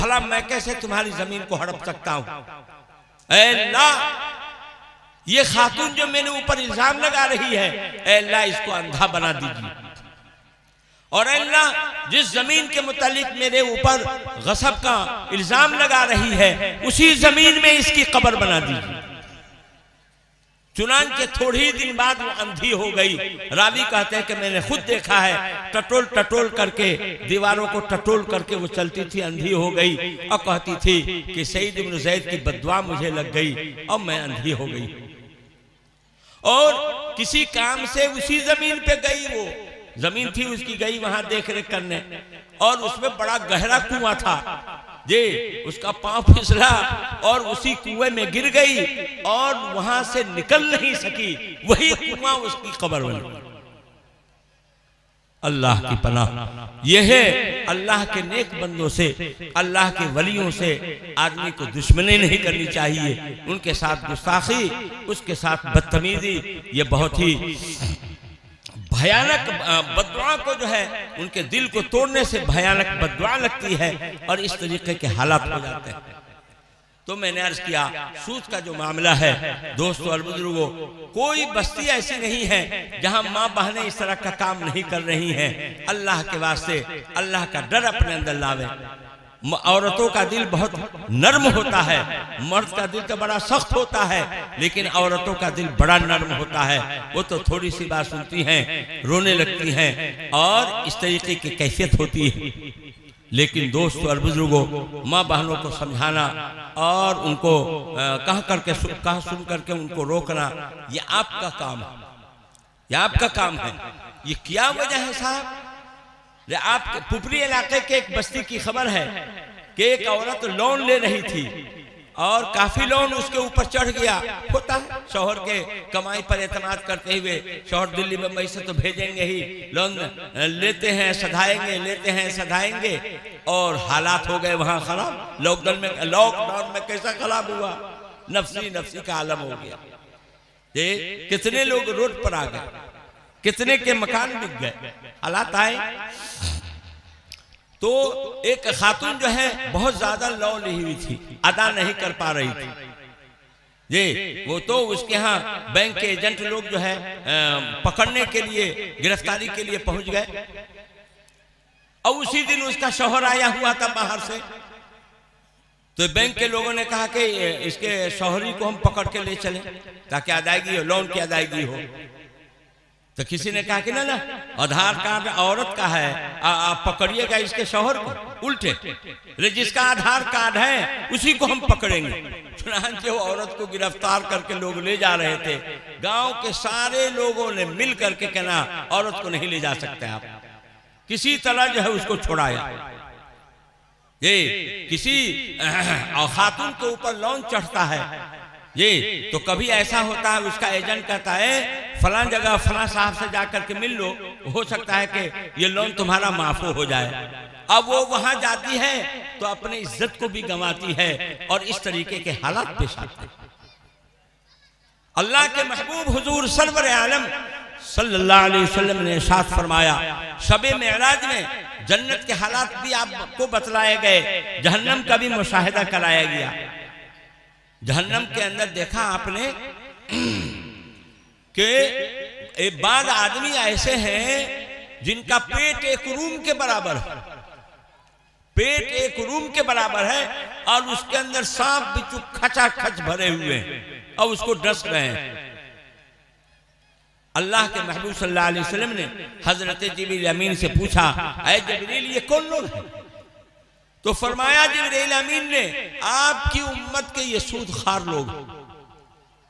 भला मैं कैसे तुम्हारी जमीन को हड़प सकता हूं? ऐ अल्लाह, ये खातून जो मैंने ऊपर इल्जाम लगा रही है, ऐ अल्लाह इसको अंधा बना दीजिए। और अल्लाह, जिस जमीन के मुतालिक मेरे ऊपर गसब का इल्जाम लगा रही है, उसी जमीन में इसकी कब्र बना दीजिए। चुनांचे थोड़ी ही दिन बाद वो अंधी हो गई। रावी कहते हैं कि मैंने खुद देखा है, टटोल टटोल करके, दीवारों को टटोल करके वो चलती थी, अंधी हो गई और कहती थी कि सईद इब्न ज़ैद की बद्दुआ मुझे लग गई और मैं अंधी हो गई। और किसी काम से उसी जमीन पे गई, वो जमीन थी उसकी, गई वहां देख रेख करने, और उसमें बड़ा गहरा कुआं था जे, उसका पांव फिसला और उसी कुएं में गिर गई और वहां से निकल नहीं सकी। वही कुआं उसकी कब्र बनी। अल्लाह की पनाह। यह है अल्लाह के नेक बंदों से, अल्लाह के वलियों से आदमी को दुश्मनी नहीं करनी चाहिए, उनके साथ गुस्ताखी, उसके साथ बदतमीजी, ये बहुत ही भयानक बद्दुआ को जो है, उनके दिल को तोड़ने से भयानक बद्दुआ लगती है और इस तरीके के हालात हो जाते हैं। तो मैंने अर्ज किया, सूद का जो मामला है दोस्तों और बुजुर्गों, कोई बस्ती ऐसी नहीं है जहां माँ बहनें इस तरह का काम नहीं कर रही हैं। अल्लाह के वास्ते अल्लाह का डर अपने अंदर लावे। औरतों का दिल बहुत नर्म होता है, मर्द का दिल तो बड़ा सख्त होता है, लेकिन औरतों का दिल बड़ा नर्म होता है। वो तो थोड़ी सी बात सुनती हैं, रोने लगती हैं और इस तरीके की कैफियत होती है। लेकिन दोस्तों और बुजुर्गों, माँ बहनों को समझाना और उनको कह सुन करके उनको रोकना, ये आपका काम है, ये आपका काम है। ये क्या वजह है साहब? आपके पुपरी इलाके के एक बस्ती की खबर है कि एक औरत लोन ले रही थी और काफी लोन उसके ऊपर चढ़ गया। होता है, शौहर के कमाई पर एतमाद करते हुए शौहर दिल्ली में पैसे तो भेजेंगे ही, लोन लेते हैं सधाएंगे, लेते हैं सधाएंगे, और हालात हो गए वहां खराब। लॉकडाउन में कैसा खराब हुआ, नफसी नफसी का आलम हो गया। ये कितने लोग रोड पर आ गए, कितने के मकान बिक गए, हालात आए। तो एक खातून जो है बहुत ज्यादा लोन ली हुई थी, अदा नहीं कर पा रही थी जी। वो तो उसके यहाँ बैंक के एजेंट लोग जो है पकड़ने के लिए, गिरफ्तारी के लिए पहुंच गए। और उसी दिन उसका शौहर आया हुआ था बाहर से। तो बैंक के लोगों ने कहा कि इसके शौहरी को हम पकड़ के ले चलें ताकि अदायगी हो, लोन की अदायगी हो। तो किसी ने कहा कि ना, आधार कार्ड औरत का है, आप पकड़िएगा इसके शौहर को। उल्टे, जिसका आधार कार्ड है उसी को हम पकड़ेंगे। चुनांचे वो औरत को गिरफ्तार करके लोग ले जा रहे थे। गांव के सारे लोगों ने मिल करके कहना, औरत को नहीं ले जा सकते आप। किसी तरह जो है उसको छुड़ाया। ये किसी खातून के ऊपर लोन चढ़ता है ये, तो कभी ऐसा होता है उसका एजेंट कहता है फलां जगह फलां साहब से जाकर के मिल लो, हो सकता है कि ये लोन तुम्हारा माफ हो जाए। अब वो वहां जाती है तो अपनी इज्जत को भी गंवाती है और इस तरीके के हालात पेश आते हैं। अल्लाह के महबूब हुजूर सरवर आलम सल्लल्लाहु अलैहि वसल्लम ने इरशाद फरमाया, शबे मेराज में जन्नत के हालात भी आपको बतलाए गए, जहन्नम का भी मुशाहिदा कराया गया। जहन्नम के अंदर देखा आपने कि एक बाद आदमी ऐसे हैं जिनका पेट एक रूम के बराबर है, पेट एक रूम के बराबर है और उसके अंदर सांप बिच्छू खचाखच भरे हुए हैं और उसको डस रहे हैं। अल्लाह के महबूब सल्लल्लाहु अलैहि वसल्लम ने हजरत जिब्रील अमीन से पूछा, ऐ जिब्रील ये कौन लोग हैं? तो फरमाया जिब्रील अमीन ने, आपकी उम्मत के ये सूदखार लोग।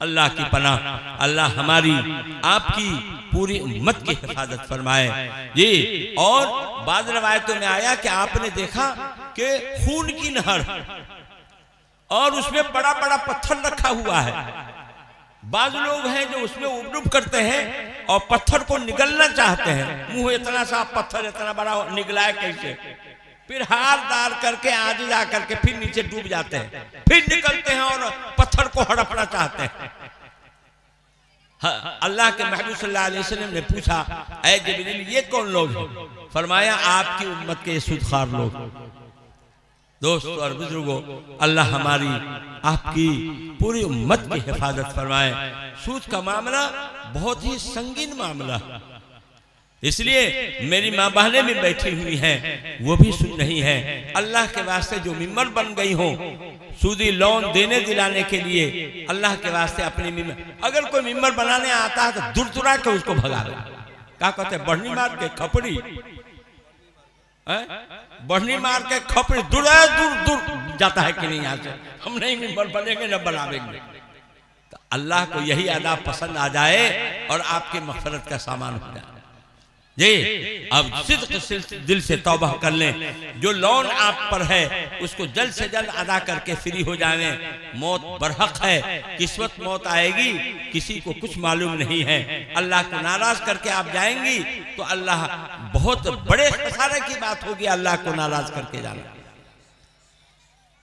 अल्लाह की पनाह, अल्लाह हमारी आपकी पूरी उम्मत की हिफाजत फरमाए ये। और बाद रवायतों में आया कि आपने देखा कि खून की नहर और उसमें बड़ा बड़ा पत्थर रखा हुआ है। बाज लोग हैं जो उसमें उबडुब करते हैं और पत्थर को निगलना चाहते हैं। मुंह इतना सा पत्थर इतना बड़ा निगलाए कैसे? फिर हाथ डाल करके आगे जा करके फिर नीचे डूब जाते हैं, फिर निकलते हैं और पत्थर को हड़पना चाहते हैं। अल्लाह के महबूब सल्लल्लाहु अलैहि वसल्लम ने पूछा, ऐ जिब्रील ये कौन लोग हैं? फरमाया आपकी उम्मत के सूदखार लोग। दोस्तों और बुजुर्गों, अल्लाह हमारी आपकी पूरी उम्मत की हिफाजत फरमाए। सूद का मामला बहुत ही संगीन मामला, इसलिए मेरी माँ बहनें भी बैठी हुई हैं, वो भी सुन रही हैं। अल्लाह के वास्ते जो मिंबर बन गई हो सूदी लोन देने दिलाने के लिए, अल्लाह के वास्ते अपने मिंबर, अगर कोई मिंबर बनाने आता है तो दुरदुरा के उसको भगा दे। क्या कहते हैं, बढ़नी मार के खपड़ी, बढ़नी मार के खपड़ी दूर दूर दूर जाता है कि नहीं, यहाँ से हम नहीं मिंबर बनेंगे न बनावेंगे। तो अल्लाह को यही अदा पसंद आ जाए और आपके मग़फ़िरत का सामान हो जाए। जी अब सिद्क़ दिल से तौबा कर लें, जो लोन आप पर है उसको जल्द से जल्द अदा करके फ्री हो जाएं। मौत बरहक है, किस्मत मौत आएगी, किसी को कुछ मालूम नहीं है। अल्लाह को नाराज करके आप जाएंगी तो अल्लाह बहुत बड़े खसारे की बात होगी, अल्लाह को नाराज करके जाना।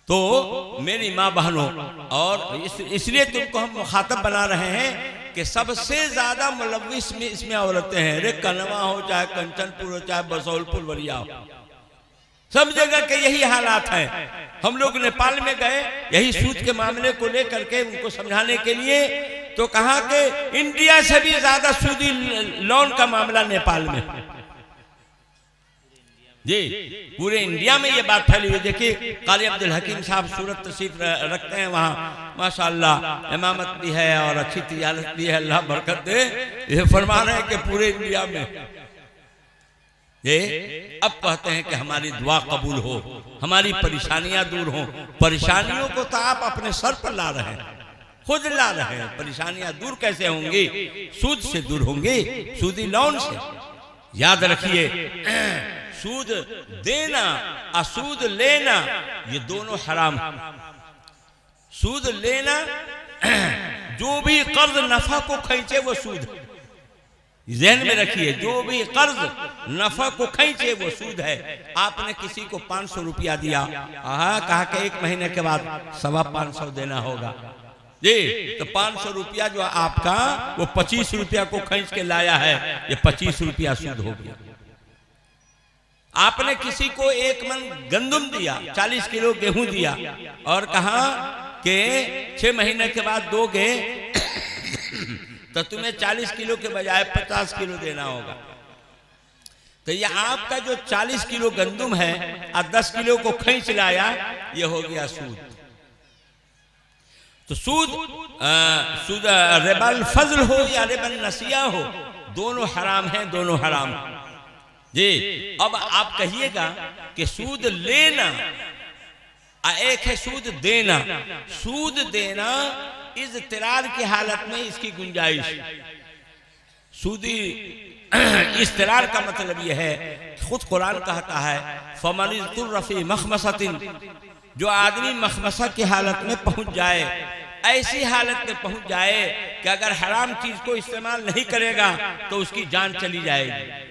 तो मेरी माँ बहनों, और इसलिए तुमको हम मुखातब बना रहे हैं कि सबसे ज्यादा मुलव्विस में इसमें औरतें हैं। रे कनवा हो चाहे कंचनपुर हो चाहे बसौलपुर वरिया हो, सब जगह के यही हालात हैं। हम लोग नेपाल में गए यही सूद के मामले को लेकर के उनको समझाने के लिए, तो कहा कि इंडिया से भी ज्यादा सूदी लोन का मामला नेपाल में। जी पूरे इंडिया में ये बात फैली हुई। देखिए कारी अब्दुल हकीम साहब सूरत तशरीफ रखते हैं, वहाँ माशाअल्लाह इमामत भी है और अच्छी तिजारत भी है, अल्लाह बरकत दे। ये फरमा रहे हैं कि पूरे इंडिया में ये अब कहते हैं कि हमारी दुआ कबूल हो, हमारी परेशानियां दूर हो। परेशानियों को तो आप अपने सर पर ला रहे हैं, खुद ला रहे हैं। परेशानियां दूर कैसे होंगी? सूद से दूर होंगी, सूदी लोन से। याद रखिए सूद देना और सूद लेना ये दोनों हराम। सूद लेना, जो भी कर्ज नफा को खींचे वो सूद, ज़हन में रखिए, जो भी कर्ज नफा को खींचे वो सूद है। आपने किसी को 500 रुपया दिया, कहा कि 1 महीने के बाद 525 देना होगा जी, तो 500 रुपया जो आपका वो 25 रुपया को खींच के लाया है, ये 25 रुपया सूद हो गया। आपने किसी को 1 मन गंदुम दिया, 40 किलो गेहूं दिया और कहा कि 6 महीने के बाद दोगे तो तुम्हें 40 किलो के बजाय 50 किलो देना होगा। तो ये आपका जो 40 किलो गंदुम है और 10 किलो को खींच लाया, ये हो गया सूद। तो सूद रिबल फजल हो या रिबल नसिया हो, दोनों हराम हैं, दोनों हराम जी। अब आप कहिएगा कि सूद लेना एक है सूद देना। सूद देना इज़्तिरार की हालत में इसकी गुंजाइश। सूदी इज़्तिरार का मतलब यह है, खुद कुरान कहता है फमन तुर्रफी मखमसतिन, जो आदमी मखमसा की हालत में पहुंच जाए, ऐसी हालत में पहुंच जाए कि अगर हराम चीज को इस्तेमाल नहीं करेगा तो उसकी जान चली जाएगी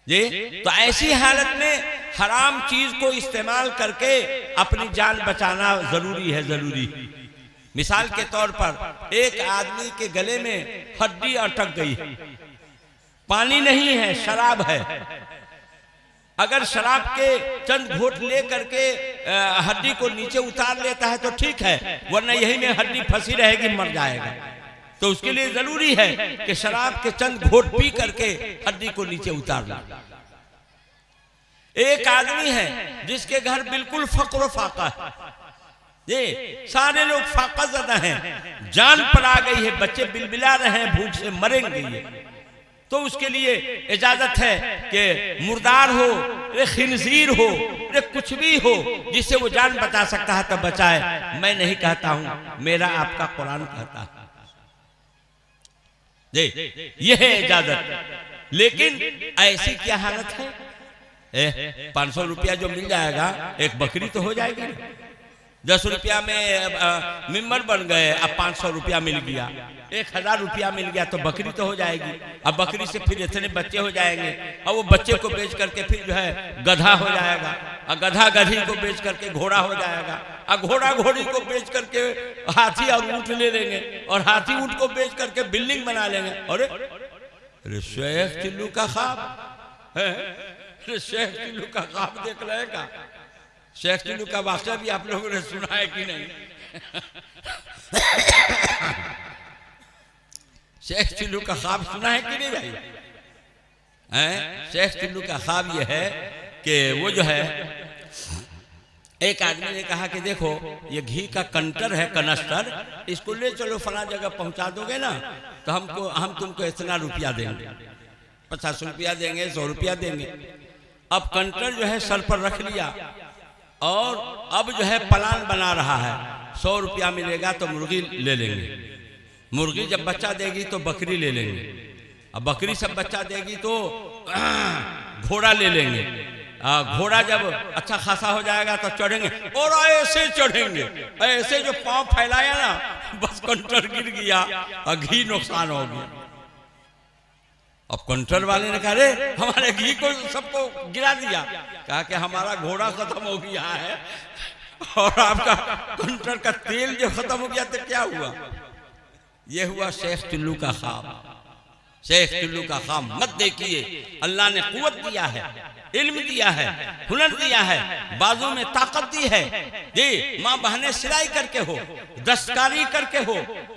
जी। तो ऐसी हालत में हराम चीज को इस्तेमाल करके अपनी जान बचाना जरूरी है, जरूरी। मिसाल के तौर पर एक आदमी के गले में हड्डी अटक गई, पानी नहीं है, शराब है। अगर शराब के चंद घोट ले करके हड्डी को नीचे उतार लेता है तो ठीक है, वरना यही में हड्डी फंसी रहेगी, मर जाएगा। तो उसके लिए जरूरी है कि शराब के चंद घोट पी करके हड्डी को नीचे उतार ले। एक आदमी है जिसके घर बिल्कुल फक्र फाका है, ये सारे लोग फाका ज़दा हैं, जान पर आ गई है, बच्चे बिलबिला रहे हैं, भूख से मरेंगे। तो उसके लिए इजाजत है कि मुर्दार हो, खिंजीर हो, कुछ भी हो जिससे वो जान बचा सकता है तो बचाए। मैं नहीं कहता हूं, मेरा आपका कुरान कहता है जी, ये है इजाजत। लेकिन ऐसी क्या हालत है, 500 रुपया जो मिल जाएगा, एक बकरी तो हो जाएगी। 10 रुपया में मिंबर बन गए, अब 500 रुपया मिल गया, 1000 रुपया मिल गया तो बकरी तो हो जाएगी। अब बकरी से फिर इतने बच्चे हो जाएंगे, और वो बच्चे को बेच करके फिर जो है गधा हो जाएगा, और गधा गधी को बेच करके घोड़ा हो जाएगा, और घोड़ा घोड़ी को बेच करके हाथी और ऊंट ले लेंगे, और हाथी ऊंट को बेच करके बिल्डिंग बना लेंगे। अरे शेख चिल्लू का ख्वाब, शेख चिल्लू का ख्वाब देख रहेगा। शेख टिल्लू का वाक़या भी आप लोगों ने सुना है कि नहीं? शेख टिल्लू का ख्वाब सुना है कि नहीं भाई? शेख टिल्लू का ख्वाब यह है कि वो जो है, एक आदमी ने कहा कि देखो ये घी का कंटर है, कनस्टर, इसको ले चलो फला जगह पहुंचा दोगे ना तो हम तुमको इतना रुपया देंगे, 50 रुपया देंगे, 100 रुपया देंगे। अब कंटर जो है सर पर रख लिया और अब जो है प्लान बना रहा है, 100 रुपया मिलेगा तो मुर्गी ले लेंगे, मुर्गी जब बच्चा देगी तो बकरी ले लेंगे, अब बकरी सब बच्चा देगी तो घोड़ा ले लेंगे, घोड़ा जब अच्छा खासा हो जाएगा तो चढ़ेंगे, और ऐसे चढ़ेंगे, ऐसे जो पांव फैलाया ना बस कंटर गिर गया और घी नुकसान हो गया। अब कंटर वाले ने कहा रे हमारे घी को सबको गिरा दिया, कहा कि हमारा घोड़ा खत्म हो गया है और आपका कंटर का तेल जो खत्म हो गया तो क्या हुआ? ये हुआ शेख टिल्लू का ख्वाब। शेख टिल्लू का ख्वाब मत देखिए। अल्लाह ने कुव्वत दिया है, इल्म दिया है, हुनर दिया है, बाजू में ताकत दी है जी। माँ बहनें सिलाई करके हो, दस्तकारी करके हो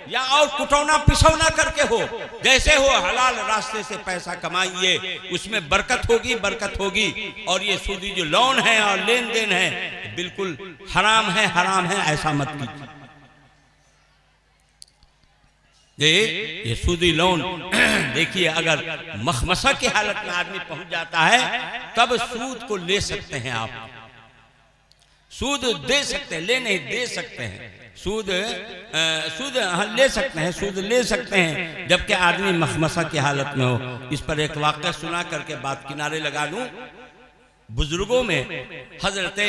या और कुटौना पिसौना करके हो, जैसे हो हलाल रास्ते से पैसा कमाइए, उसमें बरकत होगी, बरकत होगी। और ये सूदी जो लोन है और लेन देन है बिल्कुल हराम है, हराम है, ऐसा मत कीजिए। ये सूदी लोन देखिए, अगर मखमसा की हालत में आदमी पहुंच जाता है तब सूद को ले सकते हैं आप, सूद दे सकते हैं, ले नहीं दे सकते हैं, सूद ले सकते हैं, सूद ले सकते हैं जबकि आदमी मखमसा की हालत में हो। इस पर एक वाक़या सुना करके बात किनारे लगा दूं। बुजुर्गों में हजरत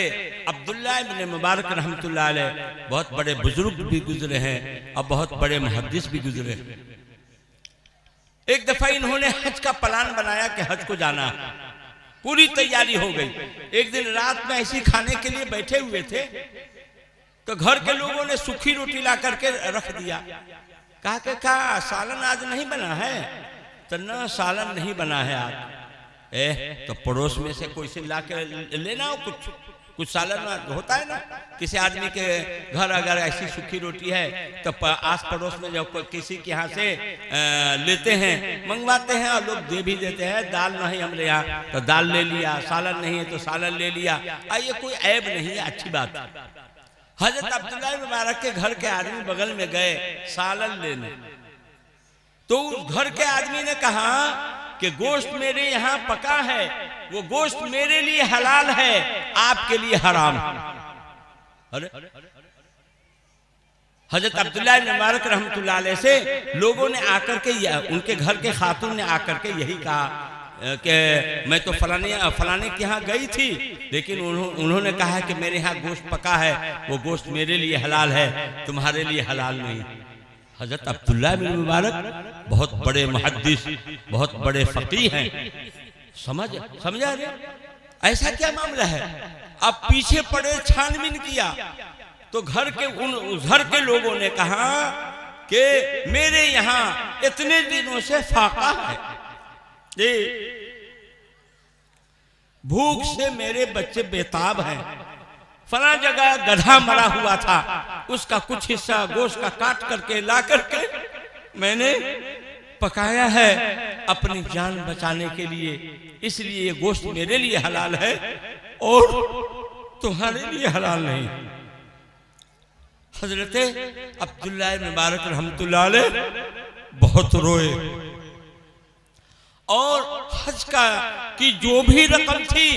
अब्दुल्लाह इब्न मुबारक रहमतुल्लाह अलैह बहुत बड़े बुजुर्ग भी गुजरे हैं और बहुत बड़े मुहद्दिस भी गुजरे हैं। एक दफा इन्होंने हज का प्लान बनाया कि हज को जाना है, पूरी तैयारी हो गई। एक दिन रात में ऐसी खाने के लिए बैठे हुए थे तो घर के लोगों ने सूखी रोटी ला करके रख दिया। कहा कि क्या सालन आज नहीं बना है? तो ना सालन नहीं बना है आज। तो पड़ोस में से कोई से ला के लेना हो, कुछ सालन होता है ना, किसी आदमी के घर अगर ऐसी सूखी रोटी है तो आस पड़ोस में जब किसी के यहाँ से लेते हैं, मंगवाते हैं और लोग दे भी देते हैं। दाल नहीं हमारे यहाँ तो दाल ले लिया, सालन नहीं है तो सालन ले लिया, ये कोई ऐब नहीं है, अच्छी बात है। हजरत अब्दुल्लाह मुबारक के घर के आदमी बगल में गए सालन लेने, तो उस घर के आदमी ने कहा कि गोश्त मेरे यहाँ पका है, वो गोश्त मेरे लिए हलाल है, आपके लिए हराम। अरे हजरत अब्दुल्लाह इब्न मुबारक रहमतुल्लाह अलैह से लोगों ने आकर के, उनके घर के खातून ने आकर के यही कहा कि मैं तो फलाने के यहाँ गई थी, लेकिन उन्होंने कहा कि मेरे यहाँ गोश्त पका है, वो गोश्त मेरे लिए हलाल है, तुम्हारे लिए हलाल नहीं। हजरत अब्दुल्लाह इब्न मुबारक बहुत बड़े मुहद्दिस, बहुत बड़े फकीह हैं, समझा रहे? ऐसा क्या मामला है? अब पीछे पड़े, छानबीन किया तो घर के लोगों ने कहा कि मेरे यहाँ इतने दिनों से फाका है, भूख से मेरे बच्चे बेताब हैं, फला जगह गधा मरा हुआ था, उसका कुछ हिस्सा गोश्त का काट करके ला करके मैंने पकाया है अपनी जान बचाने के लिए, इसलिए ये गोश्त मेरे लिए हलाल है और तुम्हारे लिए हलाल नहीं। हजरत अब्दुल्लाह इब्न मुबारक रहमतुल्लाह अलैह बहुत रोए और हज का की जो भी रकम थी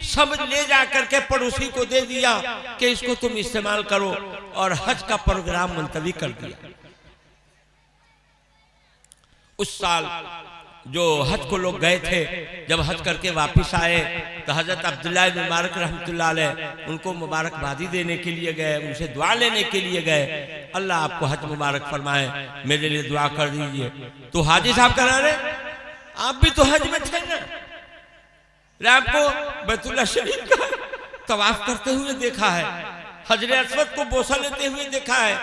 सब ले जा करके पड़ोसी को दे दिया कि इसको तुम इस्तेमाल करो, और हज का प्रोग्राम मुलतवी कर दिया। उस साल जो हज को लोग गए थे, जब हज करके वापस आए तो हजरत अब्दुल्लाह इब्न मुबारक रहमतुल्लाह अलैह उनको मुबारकबादी देने के लिए गए, उनसे दुआ लेने के लिए गए। अल्लाह आपको हज मुबारक फरमाए, मेरे लिए दुआ कर दीजिए। तो हाजी साहब कह रहे आप भी तो हज में थे ना, आपको बैतुल्लाह शरीफ का तवाफ करते हुए देखा है, हजरे अस्वद को बोसा लेते हुए देखा है,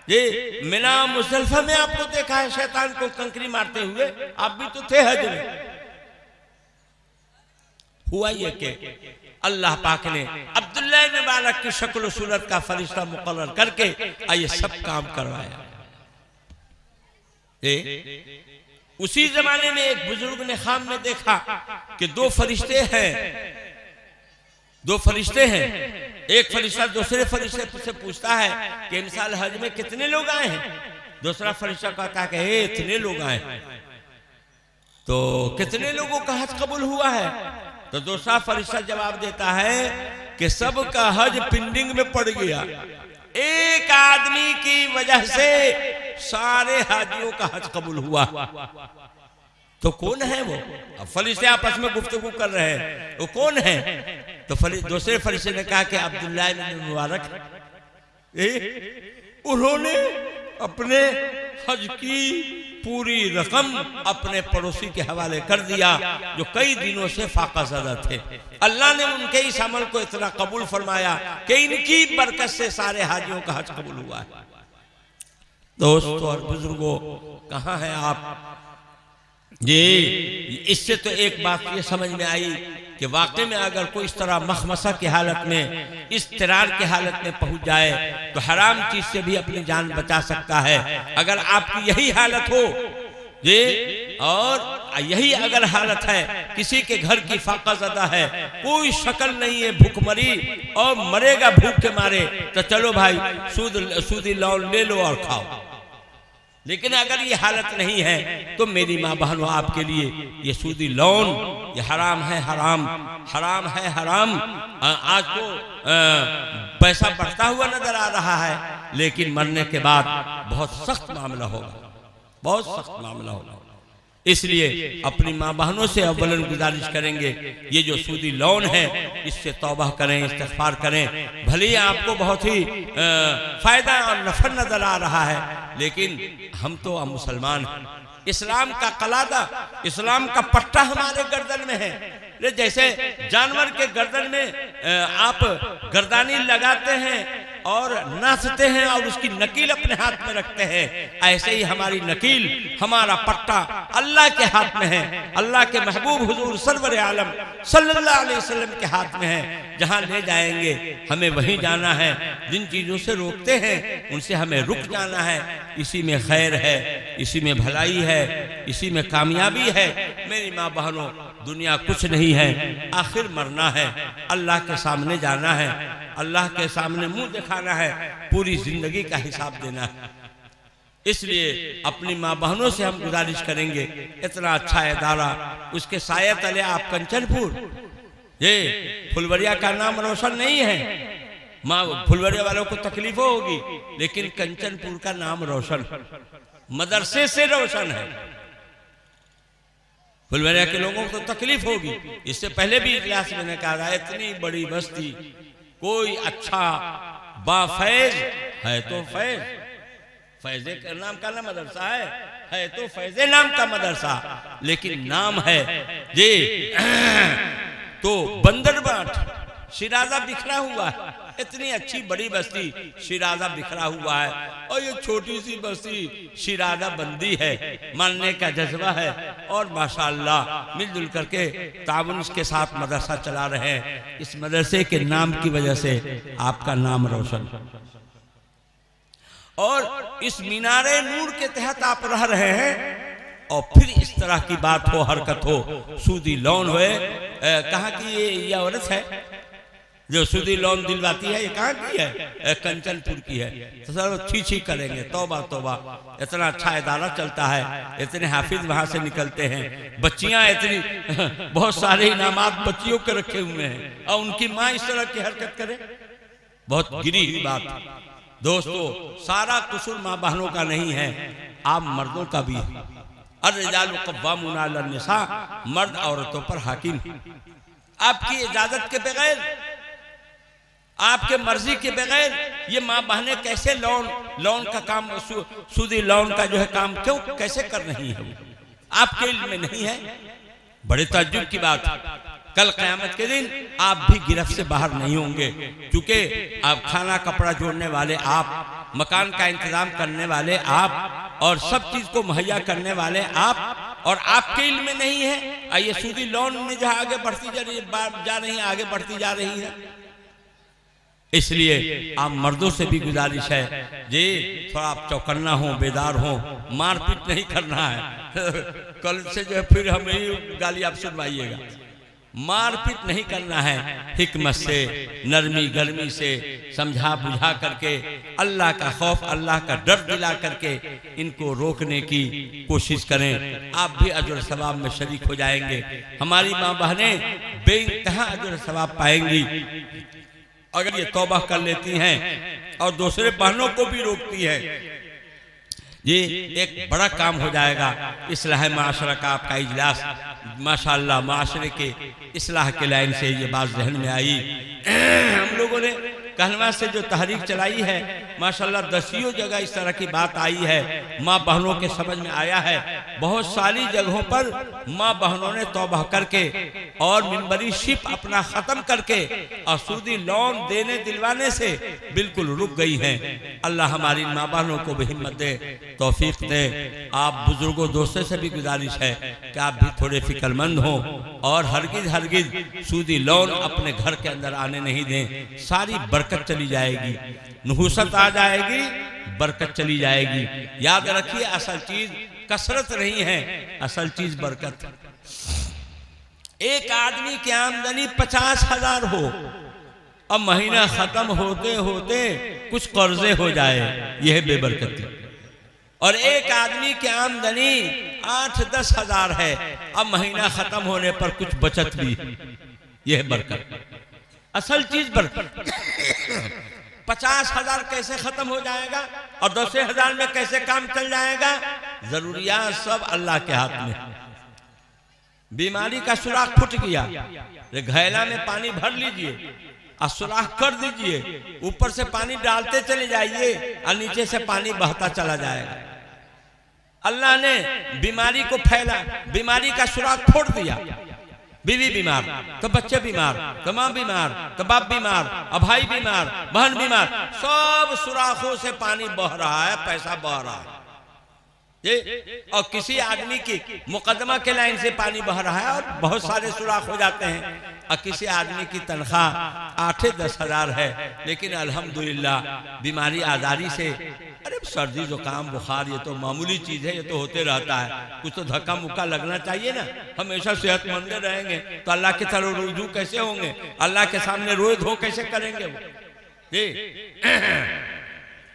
ये मिना मुजदलिफा में आपको देखा है शैतान को कंकरी मारते हुए, आप भी तो थे हज में। हुआ ये कि अल्लाह पाक ने अब्दुल्लाह अब्दुल्लाह इब्न मुबारक की शक्ल सूरत का फरिश्ता मुकर्रर करके ये सब काम करवाया। उसी जमाने में एक बुजुर्ग ने ख्वाब में देखा कि दो फरिश्ते हैं। एक फरिश्ता दूसरे फरिश्ते से पूछता है कि इन साल हज में कितने लोग आए हैं। दूसरा फरिश्ता कहता है कि इतने लोग आए। तो कितने लोगों का हज कबूल हुआ है? तो दूसरा फरिश्ता जवाब देता है कि सबका हज पेंडिंग में पड़ गया, एक आदमी की वजह से सारे हाजियों का हज कबूल हुआ। तो कौन है वो? अब फरिश्ते आपस में गुफ्तगू कर रहे हैं, वो कौन है? तो दूसरे फरिश्ते ने कहा कि अब्दुल्लाह इब्न मुबारक, उन्होंने अपने हज की पूरी रकम अपने पड़ोसी के हवाले कर दिया जो कई दिनों से फाकाज़दा थे। अल्लाह ने उनके इस अमल को इतना कबूल फरमाया कि इनकी बरकत से सारे हाजियों का हज कबूल हुआ है। दोस्तों और बुजुर्गों, कहाँ हैं आप? जी, इससे तो एक बात ये समझ में आई कि वाकई में अगर कोई इस तरह मखमसा की हालत में, इस्तिरार की हालत में पहुंच जाए तो हराम चीज से भी अपनी जान बचा सकता है। अगर आपकी यही हालत हो जी, और यही अगर हालत है, किसी के घर की फाकाज़दा है, कोई शक्ल नहीं है, भूखमरी और मरेगा भूख के मारे, तो चलो भाई सूदी लौन ले लो और खाओ। लेकिन अगर ये हालत नहीं है तो मेरी माँ बहनों, आपके लिए ये सूदी लोन ये हराम है, हराम है, हराम। आज तो पैसा बढ़ता हुआ नजर आ रहा है, लेकिन मरने के बाद बहुत सख्त मामला होगा, बहुत सख्त मामला होगा। इसलिए अपनी माँ बहनों से अव्वलन गुजारिश करेंगे, ये जो सूदी लोन है इससे तौबा करें, इस्तिग़फ़ार करें। भले ही आपको बहुत ही फायदा और नफर नजर आ रहा है, लेकिन हम तो मुसलमान हैं। इस्लाम का कलादा, इस्लाम का पट्टा हमारे गर्दन में है। जैसे जानवर के गर्दन में आप गर्दानी लगाते हैं और नाचते हैं और उसकी नकील अपने हाथ में रखते हैं, ऐसे ही हमारी नकील, हमारा पट्टा अल्लाह के हाथ में है, अल्लाह के महबूब हुजूर सरवर आलम सल्लल्लाहु अलैहि वसल्लम के हाथ में है। जहां ले जाएंगे हमें वहीं जाना है। जिन चीजों से रोकते हैं उनसे हमें रुक जाना है। इसी में खैर है, इसी में भलाई है, इसी में कामयाबी है। मेरी माँ बहनों, दुनिया कुछ नहीं है, आखिर मरना है, अल्लाह के सामने जाना है, अल्लाह के सामने मुंह दिखाना है, पूरी जिंदगी का हिसाब देना है। इसलिए अपनी माँ बहनों से हम गुजारिश करेंगे, इतना अच्छा इदारा, उसके साये तले आप कंचनपुर, ये फुलवरिया का नाम रोशन नहीं है। माँ फुलवरिया वालों को तकलीफ होगी, लेकिन कंचनपुर का नाम रोशन, मदरसे से रोशन है। फुलवरिया के लोगों को तकलीफ होगी। इससे पहले भी इजलास मैंने कहा, इतनी बड़ी बस्ती, कोई अच्छा बाफैज है तो फैज़े का नाम का ना मदरसा है तो फैज़े नाम का मदरसा, लेकिन नाम है जी तो बंदरबाट, शिराजा बिखरा हुआ है। इतनी अच्छी बड़ी बस्ती शिराजा बिखरा हुआ है, और ये छोटी सी बस्ती शिराजा बंदी है। मानने का जज्बा है और माशाअल्लाह मिलजुल करके ताउन के साथ मदरसा चला रहे हैं। इस मदरसे के नाम की वजह से आपका नाम रोशन, और इस मीनारे नूर के तहत आप रह रहे हैं, और फिर इस तरह की बात हो, हरकत हो, सूदी लोन होए। कहाँ की ये औरत है जो सूदी लोन दिलवाती है? ये कहाँ की है? कंचनपुर की है। तो सर छी करेंगे, तौबा तौबा। इतना अच्छा इदारा चलता है, इतने हाफिज वहां से निकलते हैं, बच्चियां इतनी बहुत सारे इनामात बच्चियों के रखे हुए हैं, और उनकी माँ इस तरह की हरकत करे, बहुत गिरी हुई बात। दोस्तों, सारा कसूर माँ बहनों का नहीं है, आप मर्दों का भी है। अर्रिजालु कव्वामूना अलन निसा, मर्द औरतों पर हाकिम। आपकी इजाजत के बगैर, आपके मर्जी के बगैर ये माँ बहनें कैसे लोन का काम, सूदी लोन का जो है काम क्यों कैसे कर रही है? आपके इल्म में नहीं है। बड़े ताज्जुब की बात, कल क़यामत के दिन आप भी गिरफ्त से बाहर नहीं होंगे, क्योंकि आप खाना कपड़ा जोड़ने वाले आप, मकान का इंतजाम करने वाले आप, और सब चीज को मुहैया करने वाले आप, और आपके इल्म में नहीं है। ये सूदी लोन में जहाँ आगे बढ़ती जा रही है, आगे बढ़ती जा रही है। इसलिए आप मर्दों से भी गुजारिश है जी, थोड़ा आप चौकन्ना हो, बेदार हो, मारपीट नहीं करना है। कल से जो है फिर हमें ही गाली आप सुनवाइएगा। मारपीट नहीं करना है, हिकमत से, नरमी गर्मी से समझा बुझा करके, अल्लाह का खौफ, अल्लाह का डर दिला करके इनको रोकने की कोशिश करें। आप भी अजर सवाब में शरीक हो जाएंगे। हमारी माँ बहनें बेइंतहा अजर सवाब पाएंगी अगर ये तौबा कर लेती हैं और दूसरे बहनों को भी रोकती हैं। ये एक बड़ा काम हो जाएगा। इस्लाह माशरा का आपका इजलास, माशाअल्लाह माशरे के इस्लाह के लाइन से ये बात जहन में आई। हम लोगों ने कहलवा से जो तहरीक चलाई है, माशाअल्लाह दसियों जगह इस तरह की बात आई है, माँ बहनों के समझ में आया है। बहुत सारी जगहों पर माँ बहनों ने तौबा करके और मिंबरी शिप अपना ख़त्म करके और सूदी लोन देने दिलवाने से बिल्कुल रुक गई हैं। अल्लाह हमारी माँ बहनों को भी हिम्मत दे, तौफीक दे। आप बुजुर्गों दोस्तों से भी गुजारिश है कि आप भी थोड़े फिक्रमंद हों और हरगिज हरगिज सूदी लोन अपने घर के अंदर आने नहीं दें। सारी बरकत चली जाएगी, नहुसत आ जाएगी, बरकत चली जाएगी। याद रखिए, असल चीज कसरत नहीं है, असल चीज बरकत। एक आदमी की आमदनी 50,000 हो अब महीना खत्म होते होते कुछ कर्जे हो जाए, यह बेबरकती। और एक आदमी की आमदनी 8-10 हजार है, अब महीना खत्म होने पर कुछ बचत भी, यह बरकत। असल चीज बरकत। 50,000 कैसे खत्म हो जाएगा और 10,000 में कैसे काम चल जाएगा? जरूरियात सब अल्लाह के हाथ में। बीमारी का सुराख फूट गया, घैला में पानी भर लीजिए और सुराख कर दीजिए, ऊपर से पानी डालते चले जाइए और नीचे से पानी बहता चला जाएगा। अल्लाह ने बीमारी को फैला, बीमारी का सुराख फोड़ दिया। बीवी बीमार तो बच्चे बीमार, तो माँ बीमार, तो बाप बीमार, और भाई बीमार, बहन बीमार, सब सुराखों से पानी बह रहा है, पैसा बह रहा है। ये और किसी आदमी की मुकदमा के लाइन से पानी बह रहा है और बहुत सारे सुराख हो जाते हैं। और किसी आदमी की तनख्वाह 8-10 हजार है, लेकिन अल्हम्दुलिल्लाह बीमारी आजारी से, अरे सर्दी जुकाम बुखार ये तो मामूली चीज है, ये तो होते रहता है। कुछ तो धक्का मुक्का लगना चाहिए ना। हमेशा सेहतमंद रहेंगे तो अल्लाह की तरफ रुजू कैसे होंगे? अल्लाह के सामने रोए धो कैसे करेंगे वो?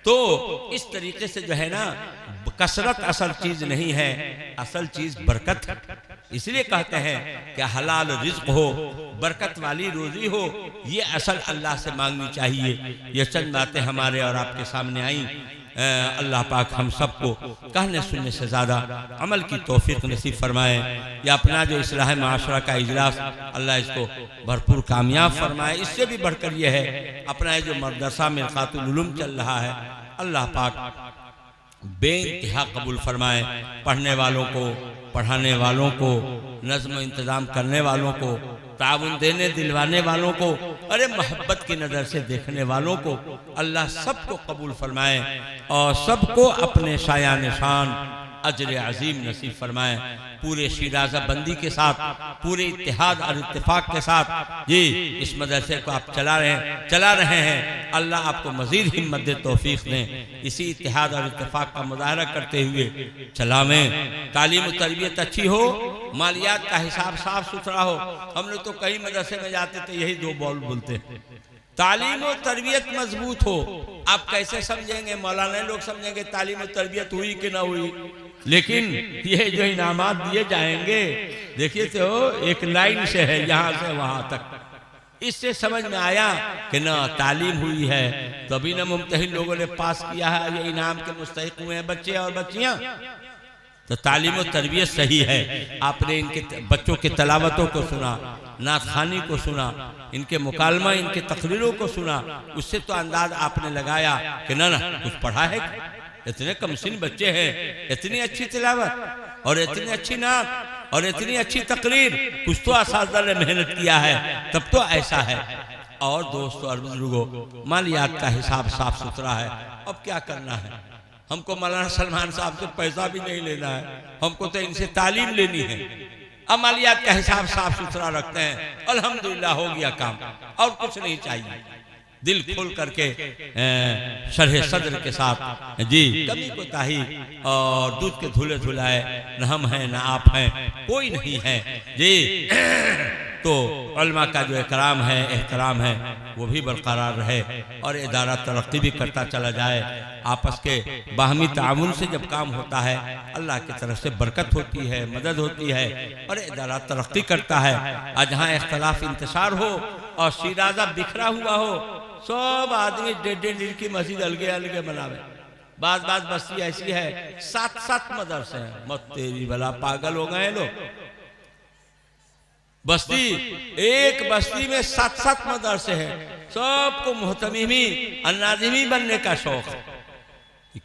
तो इस तरीके से जो है ना, कसरत असल चीज नहीं है, असल चीज बरकत है। इसलिए कहते हैं कि हलाल रिज्क हो, बरकत वाली रोजी हो, ये असल अल्लाह से मांगनी चाहिए। ये चंद बातें हमारे और आपके सामने आई। अल्लाह पाक हम सबको कहने सुनने से ज़्यादा अमल की तौफीक नसीब फरमाए। या अपना जो इस्लाह माशरा का इजलास, अल्लाह इसको भरपूर कामयाब फरमाए। इससे भी बढ़कर यह है, अपना जो मदरसा मिरकातुल उलूम चल रहा है, अल्लाह पाक बेइंतहा कबूल फरमाए। पढ़ने वालों को, पढ़ाने वालों को, नज़्म इंतज़ाम करने वालों को, ताउन देने दिलवाने वालों को, अरे मोहब्बत की नज़र से देखने वालों को अल्लाह सबको कबूल फरमाए और सबको अपने शाया निशान अजर अजीम नसीब फरमाए। पूरे शिराजा बंदी के साथ, पूरे इत्तेहाद और इत्तेफाक के साथ जी इस मदरसे को आप चला रहे हैं। अल्लाह आपको मजीद हिम्मत दे, तौफीक दें। इसी इत्तेहाद और इत्तेफाक का मुजाहरा करते हुए चलावें। तालीम और तरबियत अच्छी हो, मालियात का हिसाब साफ सुथरा हो। हम लोग तो कई मदरसे में जाते थे, यही 2 बॉल बोलते हैं, तालीम और तरबियत मजबूत हो। आप कैसे समझेंगे? मौलाना लोग समझेंगे तालीम और तरबियत हुई कि ना हुई, लेकिन ये जो इनामात दिए जाएंगे, देखिए तो एक लाइन से है, यहाँ से वहां तक। इससे समझ में आया कि ना तालीम हुई है, तभी ना मुमतहिन लोगों ने पास किया है, ये इनाम के मुस्तहिक हुए हैं बच्चे और बच्चियां। तो तालीम और तरबियत सही है। आपने इनके बच्चों की तलावतों को सुना, नात खानी को सुना, इनके मुकालमा, इनके तकरीरों को सुना, उससे तो अंदाज आपने लगाया कि ना कुछ पढ़ा है। इतने कमसिन बच्चे हैं, इतनी अच्छी तिलावत और इतनी अच्छी नात और इतनी अच्छी तकरीर, कुछ तो असातिज़ा ने मेहनत किया है, तब तो ऐसा है। और दोस्तों और बुजुर्गों, मालियात का हिसाब साफ सुथरा है। अब क्या करना है? हमको मौलाना सलमान साहब से पैसा भी नहीं लेना है, हमको तो इनसे तालीम लेनी है। अब मालियात का हिसाब साफ सुथरा रखते हैं, अल्हम्दुलिल्लाह हो गया काम, और कुछ नहीं चाहिए। दिल खोल करके शरह सद्र के साथ जी कभी कोताही और दूध के धुले धुलाए न हम हैं न आप हैं, कोई नहीं है जी। तो उलमा का जो इकराम है एहतराम है वो भी बरकरार रहे और इदारा तरक्की भी करता चला जाए। आपस के बाहमी ताउन से जब काम होता है अल्लाह की तरफ से बरकत होती है, मदद होती है और इदारा तरक्की करता है। और जहाँ इख्तलाफ इंतशार हो और शिराजा बिखरा हुआ हो, सब आदमी 1.5 की मस्जिद अलगे अलगे बनावे। बात बस्ती ऐसी है 7 मदरसे हैं, मत तेरी भला पागल हो गए लोग। बस्ती एक बस्ती में 7 मदरसे हैं, सबको मुहतमिमी अन्नाजिमी बनने का शौक है।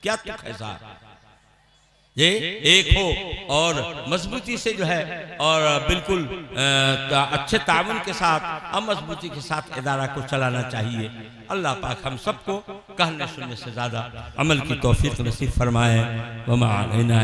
क्या तुक है साहब, ये एक हो और मजबूती से जो है और बिल्कुल अच्छे ताउन के साथ और मजबूती के साथ इदारा को चलाना चाहिए। अल्लाह पाक हम सबको कहने सुनने से ज्यादा अमल की तौफीक नसीब फरमाए। वमा अलैना।